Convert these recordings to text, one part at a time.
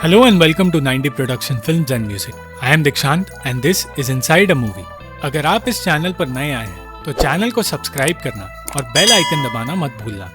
Hello and welcome to 90 Production Films and Music. I am Dikshant and this is Inside a Movie. अगर आप इस channel पर नए आए हैं तो चैनल को सब्सक्राइब करना और बेल आइकन दबाना मत भूलना।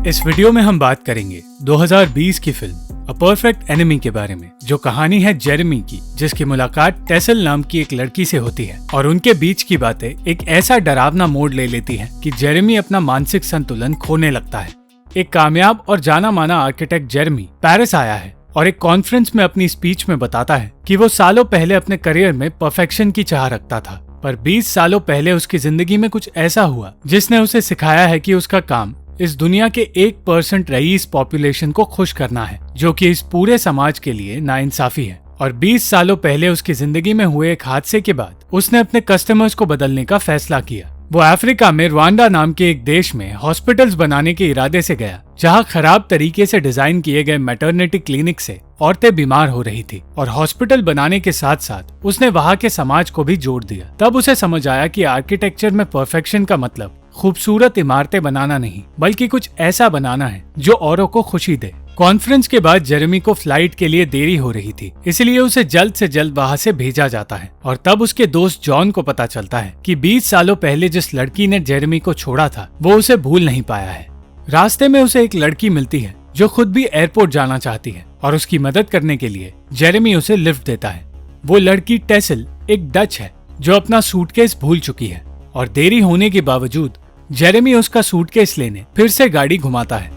इस वीडियो में हम बात करेंगे 2020 की फिल्म अ परफेक्ट एनिमी के बारे में, जो कहानी है जेरेमी की, जिसकी मुलाकात टेसल नाम की एक लड़की से होती है और उनके बीच की बातें एक ऐसा डरावना मोड़ ले लेती हैं कि जेरेमी अपना मानसिक संतुलन खोने लगता है। एक कामयाब और जाना माना आर्किटेक्ट जेरेमी पेरिस आया है और एक कॉन्फ्रेंस में अपनी स्पीच में बताता है कि वो सालों पहले अपने करियर में परफेक्शन की चाह रखता था, पर 20 सालों पहले उसकी जिंदगी में कुछ ऐसा हुआ जिसने उसे सिखाया है कि उसका काम इस दुनिया के 1% रईस पॉपुलेशन को खुश करना है, जो कि इस पूरे समाज के लिए नाइंसाफी है। और 20 सालों पहले उसकी जिंदगी में हुए एक हादसे के बाद उसने अपने कस्टमर्स को बदलने का फैसला किया। वो अफ्रीका में रवांडा नाम के एक देश में हॉस्पिटल्स बनाने के इरादे से गया, जहां खराब तरीके से डिजाइन किए गए मैटरनिटी क्लिनिक से औरतें बीमार हो रही थी, और हॉस्पिटल बनाने के साथ साथ उसने वहां के समाज को भी जोड़ दिया। तब उसे समझ आया कि आर्किटेक्चर में परफेक्शन का मतलब खूबसूरत इमारतें बनाना नहीं, बल्कि कुछ ऐसा बनाना है जो औरों को खुशी दे। कॉन्फ्रेंस के बाद जेरेमी को फ्लाइट के लिए देरी हो रही थी, इसलिए उसे जल्द से जल्द वहां से भेजा जाता है। और तब उसके दोस्त जॉन को पता चलता है कि 20 सालों पहले जिस लड़की ने जेरेमी को छोड़ा था वो उसे भूल नहीं पाया है। रास्ते में उसे एक लड़की मिलती है जो खुद भी एयरपोर्ट जाना चाहती है, और उसकी मदद करने के लिए जेरेमी उसे लिफ्ट देता है। वो लड़की टेसल एक डच है जो अपना सूटकेस भूल चुकी है, और देरी होने के बावजूद जेरेमी उसका सूटकेस लेने फिर से गाड़ी घुमाता है।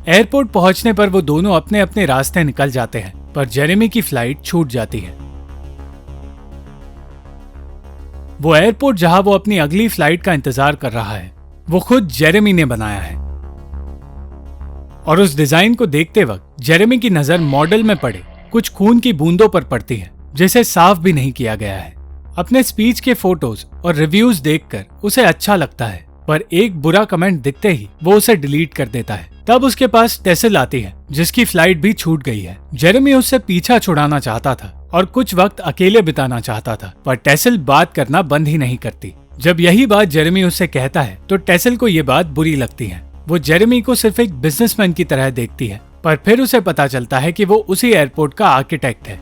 एयरपोर्ट पहुंचने पर वो दोनों अपने अपने रास्ते निकल जाते हैं, पर जेरेमी की फ्लाइट छूट जाती है। वो एयरपोर्ट जहां वो अपनी अगली फ्लाइट का इंतजार कर रहा है, वो खुद जेरेमी ने बनाया है। और उस डिजाइन को देखते वक्त जेरेमी की नजर मॉडल में पड़े कुछ खून की बूंदों पर पड़ती है, जिसे साफ भी नहीं किया गया है। अपने स्पीच के फोटोज और रिव्यूज देखकर उसे अच्छा लगता है, पर एक बुरा कमेंट दिखते ही वो उसे डिलीट कर देता है। तब उसके पास टेसल आती है, जिसकी फ्लाइट भी छूट गई है। जेरेमी उससे पीछा छुड़ाना चाहता था और कुछ वक्त अकेले बिताना चाहता था, पर टेसल बात करना बंद ही नहीं करती। जब यही बात जेरेमी उससे कहता है तो टेसल को ये बात बुरी लगती है। वो जेरेमी को सिर्फ एक बिजनेसमैन की तरह देखती है, पर फिर उसे पता चलता है कि वो उसी एयरपोर्ट का आर्किटेक्ट है।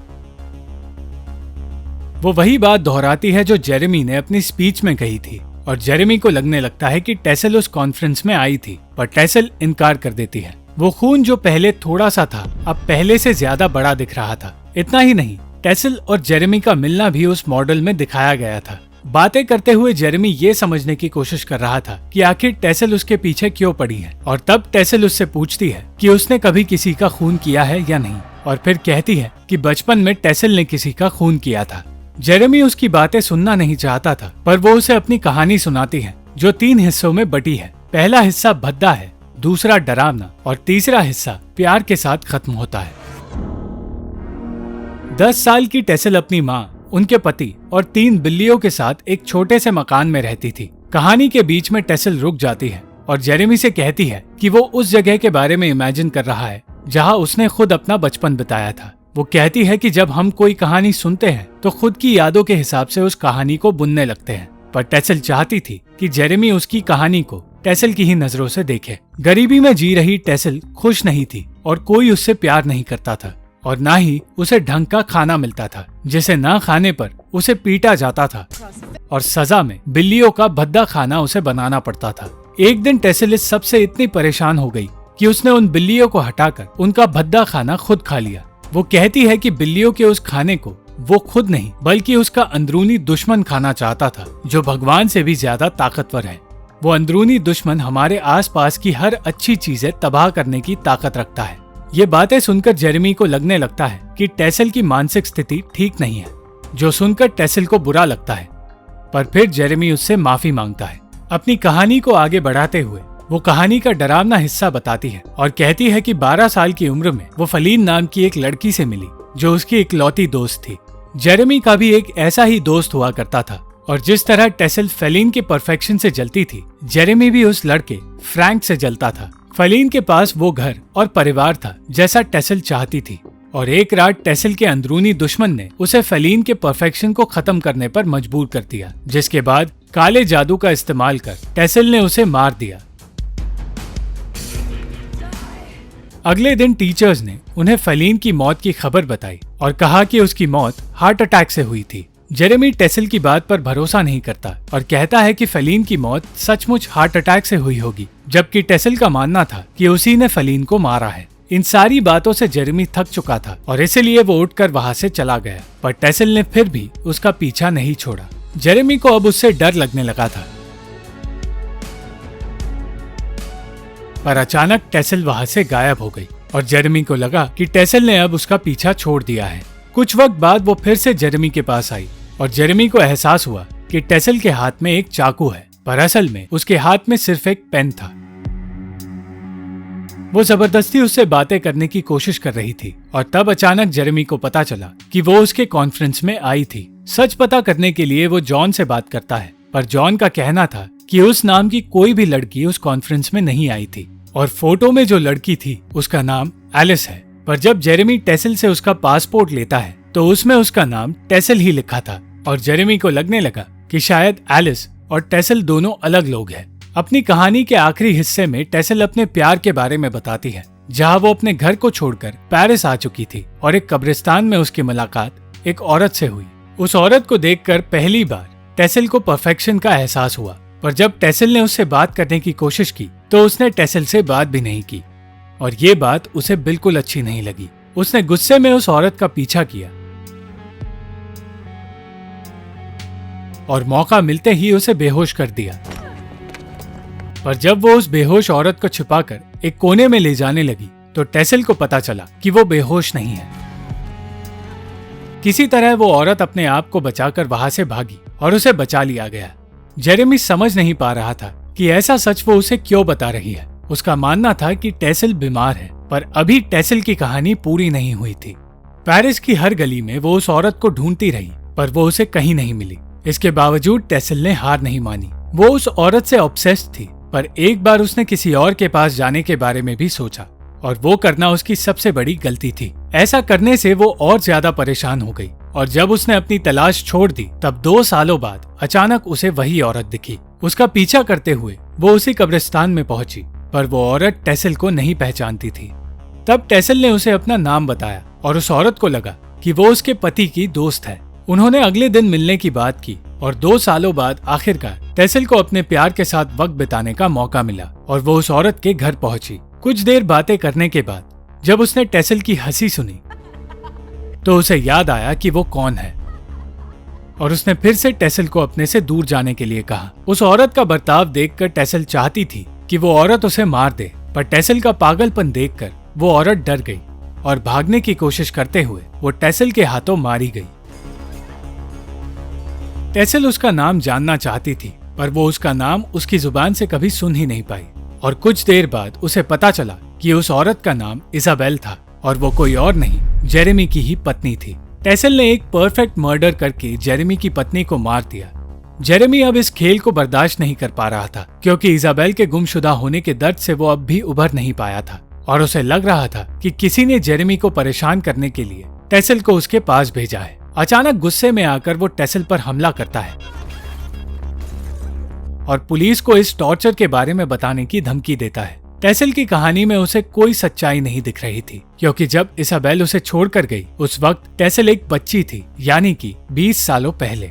वो वही बात दोहराती है जो जेरेमी ने अपनी स्पीच में कही थी, और जेरेमी को लगने लगता है कि टेसल उस कॉन्फ्रेंस में आई थी, पर टेसल इनकार कर देती है। वो खून जो पहले थोड़ा सा था अब पहले से ज्यादा बड़ा दिख रहा था। इतना ही नहीं, टेसल और जेरेमी का मिलना भी उस मॉडल में दिखाया गया था। बातें करते हुए जेरेमी ये समझने की कोशिश कर रहा था कि आखिर टेसल उसके पीछे क्यों पड़ी है, और तब टेसल उससे पूछती है कि उसने कभी किसी का खून किया है या नहीं, और फिर कहती है कि बचपन में टेसल ने किसी का खून किया था। जेरेमी उसकी बातें सुनना नहीं चाहता था, पर वो उसे अपनी कहानी सुनाती है, जो 3 हिस्सों में बटी है। पहला हिस्सा भद्दा है, दूसरा डरावना, और तीसरा हिस्सा प्यार के साथ खत्म होता है। 10 साल की टेसल अपनी माँ, उनके पति और 3 बिल्लियों के साथ एक छोटे से मकान में रहती थी। कहानी के बीच में टेसल रुक जाती है और जेरेमी से कहती है कि वो उस जगह के बारे में इमेजिन कर रहा है जहाँ उसने खुद अपना बचपन बिताया था। वो कहती है कि जब हम कोई कहानी सुनते हैं तो खुद की यादों के हिसाब से उस कहानी को बुनने लगते हैं, पर टेसल चाहती थी कि जेरेमी उसकी कहानी को टेसल की ही नजरों से देखे। गरीबी में जी रही टेसल खुश नहीं थी और कोई उससे प्यार नहीं करता था, और ना ही उसे ढंग का खाना मिलता था, जिसे ना खाने पर उसे पीटा जाता था और सजा में बिल्लियों का भद्दा खाना उसे बनाना पड़ता था। एक दिन टेसल इस सबसे इतनी परेशान हो गई कि उसने उन बिल्लियों को हटाकर उनका भद्दा खाना खुद खा लिया। वो कहती है कि बिल्लियों के उस खाने को वो खुद नहीं बल्कि उसका अंदरूनी दुश्मन खाना चाहता था, जो भगवान से भी ज्यादा ताकतवर है। वो अंदरूनी दुश्मन हमारे आसपास की हर अच्छी चीजें तबाह करने की ताकत रखता है। ये बातें सुनकर जेरेमी को लगने लगता है कि टेसल की मानसिक स्थिति ठीक नहीं है, जो सुनकर टेसल को बुरा लगता है। पर फिर जेरेमी उससे माफी मांगता है। अपनी कहानी को आगे बढ़ाते हुए वो कहानी का डरावना हिस्सा बताती है और कहती है कि 12 साल की उम्र में वो फलीन नाम की एक लड़की से मिली, जो उसकी इकलौती दोस्त थी। जेरेमी का भी एक ऐसा ही दोस्त हुआ करता था, और जिस तरह टेसल फलीन के परफेक्शन से जलती थी, जेरेमी भी उस लड़के फ्रैंक से जलता था। फलीन के पास वो घर और परिवार था जैसा टेसल चाहती थी, और एक रात टेसल के अंदरूनी दुश्मन ने उसे फेलिन के परफेक्शन को खत्म करने पर मजबूर कर दिया, जिसके बाद काले जादू का इस्तेमाल कर टेसल ने उसे मार दिया। अगले दिन टीचर्स ने उन्हें फेलिन की मौत की खबर बताई और कहा कि उसकी मौत हार्ट अटैक से हुई थी। जेरेमी टेसल की बात पर भरोसा नहीं करता और कहता है कि फेलिन की मौत सचमुच हार्ट अटैक से हुई होगी, जबकि टेसल का मानना था कि उसी ने फेलिन को मारा है। इन सारी बातों से जेरेमी थक चुका था और इसलिए वो उठकर वहाँ से चला गया, पर टेसल ने फिर भी उसका पीछा नहीं छोड़ा। जेरेमी को अब उससे डर लगने लगा था, पर अचानक टेसल वहाँ से गायब हो गई और जेरेमी को लगा कि टेसल ने अब उसका पीछा छोड़ दिया है। कुछ वक्त बाद वो फिर से जेरेमी के पास आई और जेरेमी को एहसास हुआ कि टेसल के हाथ में एक चाकू है, पर असल में उसके हाथ में सिर्फ एक पेन था। वो जबरदस्ती उससे बातें करने की कोशिश कर रही थी और तब अचानक जेरेमी को पता चला कि वो उसके कॉन्फ्रेंस में आई थी। सच पता करने के लिए वो जॉन से बात करता है, पर जॉन का कहना था कि उस नाम की कोई भी लड़की उस कॉन्फ्रेंस में नहीं आई थी और फोटो में जो लड़की थी उसका नाम एलिस है। पर जब जेरेमी टेसल से उसका पासपोर्ट लेता है तो उसमें उसका नाम टेसल ही लिखा था और जेरेमी को लगने लगा कि शायद एलिस और टेसल दोनों अलग लोग हैं। अपनी कहानी के आखिरी हिस्से में टेसल अपने प्यार के बारे में बताती है, जहां वो अपने घर को छोड़कर पेरिस आ चुकी थी और एक कब्रिस्तान में उसकी मुलाकात एक औरत से हुई। उस औरत को देखकर पहली बार टेसल को परफेक्शन का एहसास हुआ, पर जब टेसल ने उससे बात करने की कोशिश की तो उसने टेसल से बात भी नहीं की और ये बात उसे बिल्कुल अच्छी नहीं लगी। उसने गुस्से में उस औरत का पीछा किया और मौका मिलते ही उसे बेहोश कर दिया। पर जब वो उस बेहोश औरत को छुपाकर एक कोने में ले जाने लगी तो टेसल को पता चला कि वो बेहोश नहीं है। किसी तरह वो औरत अपने आप को बचाकर वहां से भागी और उसे बचा लिया गया। जेरेमी समझ नहीं पा रहा था कि ऐसा सच वो उसे क्यों बता रही है। उसका मानना था कि टेसल बीमार है, पर अभी टेसल की कहानी पूरी नहीं हुई थी। पेरिस की हर गली में वो उस औरत को ढूंढती रही, पर वो उसे कहीं नहीं मिली। इसके बावजूद टेसल ने हार नहीं मानी। वो उस औरत से ऑब्सेस्ड थी, पर एक बार उसने किसी और के पास जाने के बारे में भी सोचा और वो करना उसकी सबसे बड़ी गलती थी। ऐसा करने से वो और ज्यादा परेशान हो गई और जब उसने अपनी तलाश छोड़ दी तब 2 सालों बाद अचानक उसे वही औरत दिखी। उसका पीछा करते हुए वो उसी कब्रिस्तान में पहुंची, पर वो औरत टेसल को नहीं पहचानती थी। तब टेसल ने उसे अपना नाम बताया और उस औरत को लगा कि वो उसके पति की दोस्त है। उन्होंने अगले दिन मिलने की बात की और 2 सालों बाद आखिरकार टेसल को अपने प्यार के साथ वक्त बिताने का मौका मिला और वो उस औरत के घर पहुंची। कुछ देर बातें करने के बाद जब उसने टेसल की हंसी सुनी तो उसे याद आया कि वो कौन है और उसने फिर से टेसल को अपने से दूर जाने के लिए कहा। उस औरत का बर्ताव देखकर टेसल चाहती थी कि वो औरत उसे मार दे, पर टेसल का पागलपन देखकर वो औरत डर गई और भागने की कोशिश करते हुए वो टेसल के हाथों मारी गई। टेसल उसका नाम जानना चाहती थी, पर वो उसका नाम उसकी जुबान से कभी सुन ही नहीं पाई और कुछ देर बाद उसे पता चला कि उस औरत का नाम इजाबेल था और वो कोई और नहीं, जेरेमी की ही पत्नी थी। टेसल ने एक परफेक्ट मर्डर करके जेरेमी की पत्नी को मार दिया। जेरेमी अब इस खेल को बर्दाश्त नहीं कर पा रहा था, क्योंकि इजाबेल के गुमशुदा होने के दर्द से वो अब भी उभर नहीं पाया था और उसे लग रहा था कि किसी ने जेरेमी को परेशान करने के लिए टेसल को उसके पास भेजा है। अचानक गुस्से में आकर वो टेसल पर हमला करता है और पुलिस को इस टॉर्चर के बारे में बताने की धमकी देता है। टेसल की कहानी में उसे कोई सच्चाई नहीं दिख रही थी, क्योंकि जब इसाबेल उसे छोड़कर गई उस वक्त टेसल एक बच्ची थी, यानी कि 20 सालों पहले।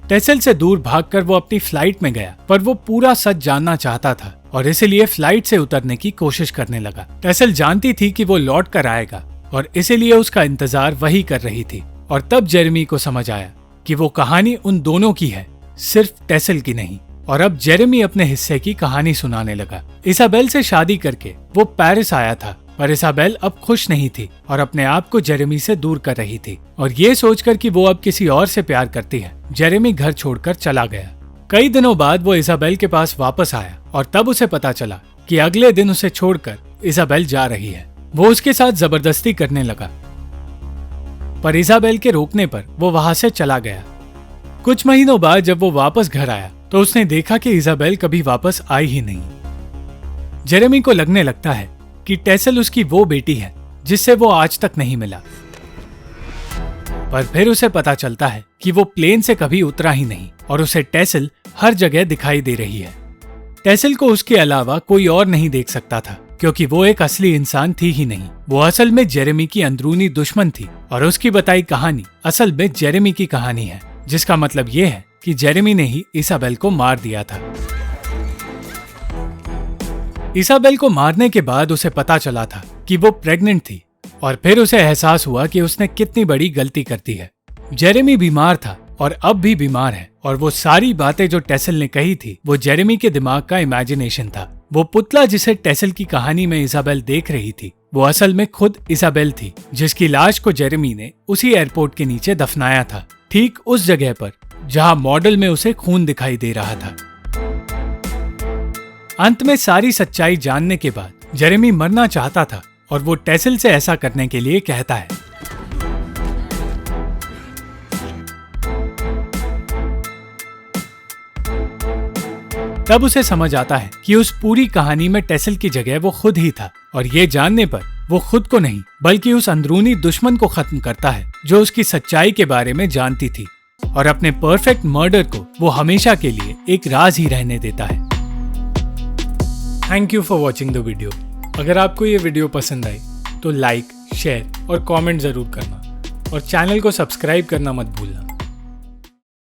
टेसल से दूर भागकर वो अपनी फ्लाइट में गया, पर वो पूरा सच जानना चाहता था और इसीलिए फ्लाइट से उतरने की कोशिश करने लगा। टेसल जानती थी कि वो लौट कर आएगा और इसीलिए उसका इंतजार वही कर रही थी। और तब जेरेमी को समझ आया कि वो कहानी उन दोनों की है, सिर्फ टेसल की नहीं। और अब जेरेमी अपने हिस्से की कहानी सुनाने लगा। इसाबेल से शादी करके वो पेरिस आया था, पर इसाबेल अब खुश नहीं थी और अपने आप को जेरेमी से दूर कर रही थी और ये सोचकर कि वो अब किसी और से प्यार करती है, जेरेमी घर छोड़कर चला गया। कई दिनों बाद वो इसाबेल के पास वापस आया और तब उसे पता चला कि अगले दिन उसे छोड़कर इसाबेल जा रही है। वो उसके साथ जबरदस्ती करने लगा, पर इसाबेल के रोकने पर वो वहां से चला गया। कुछ महीनों बाद जब वो वापस घर आया तो उसने देखा कि इसाबेल कभी वापस आई ही नहीं। जेरेमी को लगने लगता है कि टेसल उसकी वो बेटी है जिससे वो आज तक नहीं मिला। पर फिर उसे पता चलता है कि वो प्लेन से कभी उतरा ही नहीं और उसे टेसल हर जगह दिखाई दे रही है। टेसल को उसके अलावा कोई और नहीं देख सकता था, क्योंकि वो एक असली इंसान थी ही नहीं। वो असल में जेरेमी की अंदरूनी दुश्मन थी और उसकी बताई कहानी असल में जेरेमी की कहानी है, जिसका मतलब ये है कि जेरेमी ने ही इसाबेल को मार दिया था। इसाबेल को मारने के बाद उसे पता चला था कि वो प्रेग्नेंट थी और फिर उसे एहसास हुआ कि उसने कितनी बड़ी गलती कर दी है। जेरेमी बीमार था और अब भी बीमार है और वो सारी बातें जो टेसल ने कही थी वो जेरेमी के दिमाग का इमेजिनेशन था। वो पुतला जिसे टेसल की कहानी में इसाबेल देख रही थी वो असल में खुद इसाबेल थी, जिसकी लाश को जेरेमी ने उसी एयरपोर्ट के नीचे दफनाया था, ठीक उस जगह पर जहां मॉडल में उसे खून दिखाई दे रहा था। अंत में सारी सच्चाई जानने के बाद जेरेमी मरना चाहता था और वो टेसल से ऐसा करने के लिए कहता है। तब उसे समझ आता है कि उस पूरी कहानी में टेसल की जगह वो खुद ही था और ये जानने पर वो खुद को नहीं बल्कि उस अंदरूनी दुश्मन को खत्म करता है जो उसकी सच्चाई के बारे में जानती थी और अपने परफेक्ट मर्डर को वो हमेशा के लिए एक राज ही रहने देता है। Thank you for watching the video. अगर आपको ये वीडियो पसंद आई तो लाइक, शेयर और कमेंट जरूर करना और चैनल को सब्सक्राइब करना मत भूलना।